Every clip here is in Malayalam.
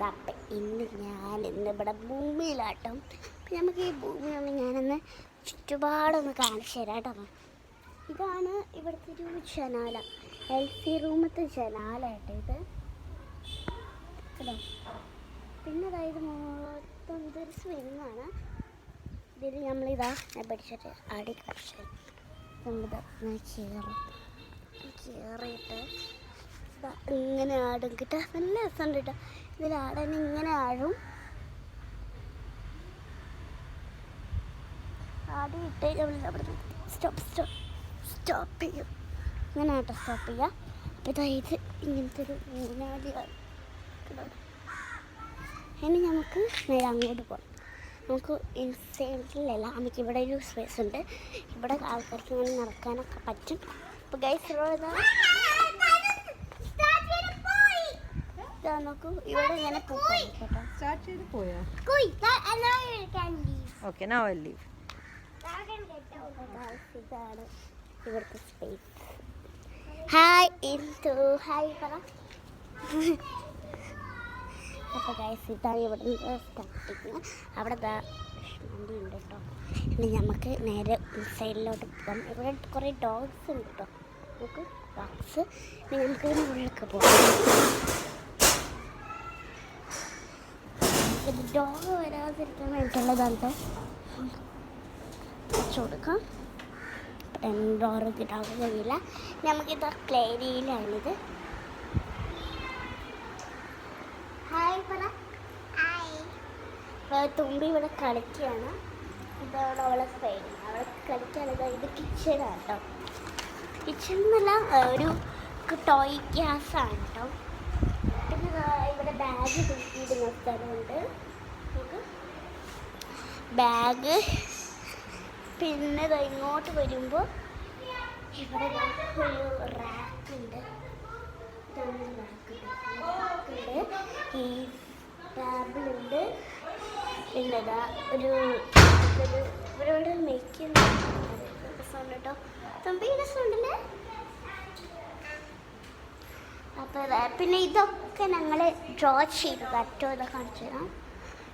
ഗൈസ്, അപ്പം ഇന്ന് ഇവിടെ ഭൂമിയിലാട്ടം. അപ്പം നമുക്ക് ഈ ഭൂമിയൊന്ന് ഞാനൊന്ന് ചുറ്റുപാടൊന്ന് കാണിച്ചു തരാം കേട്ടോ. ഇതാണ് ഇവിടുത്തെ ഒരു ജനാല, LC റൂമത്തെ ജനാലായിട്ട് ഇത് കേട്ടോ. പിന്നെ അതായത് മൊത്തം ഇതൊരു സ്വിങ്ങാണ്. ഇതിൽ നമ്മളിതാ ഞാൻ പഠിച്ചിട്ട് ആടി കളിച്ചു നമ്മളിതാ കയറിയിട്ട് ഇങ്ങനെ ആടും കിട്ടാ. നല്ല രസമുണ്ട് കേട്ടോ ഇതിൽ ആടാൻ. ഇങ്ങനെ ആടും, ആടിയിട്ട് നമ്മൾ സ്റ്റോപ്പ് ചെയ്യും. ഇങ്ങനെ ആട്ടോ സ്റ്റോപ്പ് ചെയ്യുക. അപ്പോൾ ഇതായത് ഇങ്ങനത്തെ ഒരു ഊഞ്ഞാലിയാണ്. ഇനി നമുക്ക് നേരെ അങ്ങോട്ട് പോകാം. നമുക്ക് ഇൻസൈഡിലല്ല, നമുക്ക് ഇവിടെ ഒരു സ്പേസ് ഉണ്ട്. ഇവിടെ ആൾക്കാർക്ക് ഇങ്ങനെ നടക്കാനൊക്കെ പറ്റും. അപ്പോൾ ഗൈസ് നോക്കൂ, ഇവിടെ ഇങ്ങനെ ഇതാണ് ഇവിടുത്തെ സ്പേസ്. ഹായ് പറ. അപ്പോൾ ഗൈസ് ഇതാണ് ഇവിടെ സ്റ്റാർട്ടിങ്. അവിടെ വണ്ടി ഉണ്ട് കേട്ടോ. ഇനി നമുക്ക് നേരെ സൈഡിലോട്ട് പോകാം. ഇവിടെ കുറേ ഡോഗ്സ് ഉണ്ട് കേട്ടോ. നമുക്ക് ഡോഗ്സ് ഇനി നമുക്ക് ഇതിന് ഉള്ളിലൊക്കെ പോകാം. ഡോഗ് വരാതിരിക്കാൻ വേണ്ടിയിട്ടുള്ളതാണ് വെച്ച് കൊടുക്കാം. ഡോറ് ഡോഗ് കഴിയില്ല. നമുക്കിത് ക്ലേരിയിലാണിത്. ഹായ് പറ. തുമ്പി ഇവിടെ കളിക്കുകയാണ്. ഇതാണ് അവളെ സ്പെയിൻ. അവളെ കളിക്കുകയാണിത്. ഇത് കിച്ചണാണ് കേട്ടോ. കിച്ചൺ എന്നല്ല, ഒരു ടോയ് ഗ്യാസാണ് കേട്ടോ. പിന്നെ ഇവിടെ ബാഗ് തൂക്കിയിടുന്ന സ്ഥലമുണ്ട്. നമുക്ക് ബാഗ്. പിന്നെ ഇങ്ങോട്ട് വരുമ്പോൾ ഇവിടെ ഒരു റാക്കുണ്ട്. ഈ ടേബിളുണ്ട്. പിന്നെ ഒരു ഇവരോട് മേക്കുന്ന സൗണ്ട് കേട്ടോ. തമ്പിയുടെ സൗണ്ടല്ലേ. അപ്പോൾ പിന്നെ ഇതൊക്കെ ഞങ്ങൾ ഡ്രോ ചെയ്ത് കേട്ടോ. ഇതൊക്കെ കാണിച്ചു തരാം.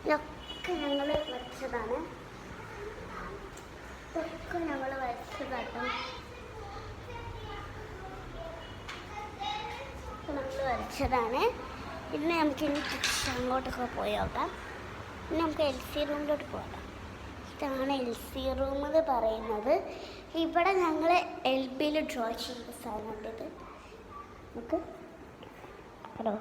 ഇതൊക്കെ ഞങ്ങൾ വരച്ചതാണ്. ഇതൊക്കെ ഞങ്ങൾ വരച്ചതാട്ടോ. നമ്മൾ വരച്ചതാണ്. പിന്നെ നമുക്ക് ഇനി അങ്ങോട്ടൊക്കെ പോയി നോക്കാം. പിന്നെ നമുക്ക് LC റൂമിലോട്ട് പോകാം. ഇതാണ് LC റൂം എന്ന് പറയുന്നത്. ഇവിടെ ഞങ്ങൾ LBയിൽ ഡ്രോ ചെയ്ത സാധനമുണ്ട്. ഇത് നമുക്ക് ഹലോ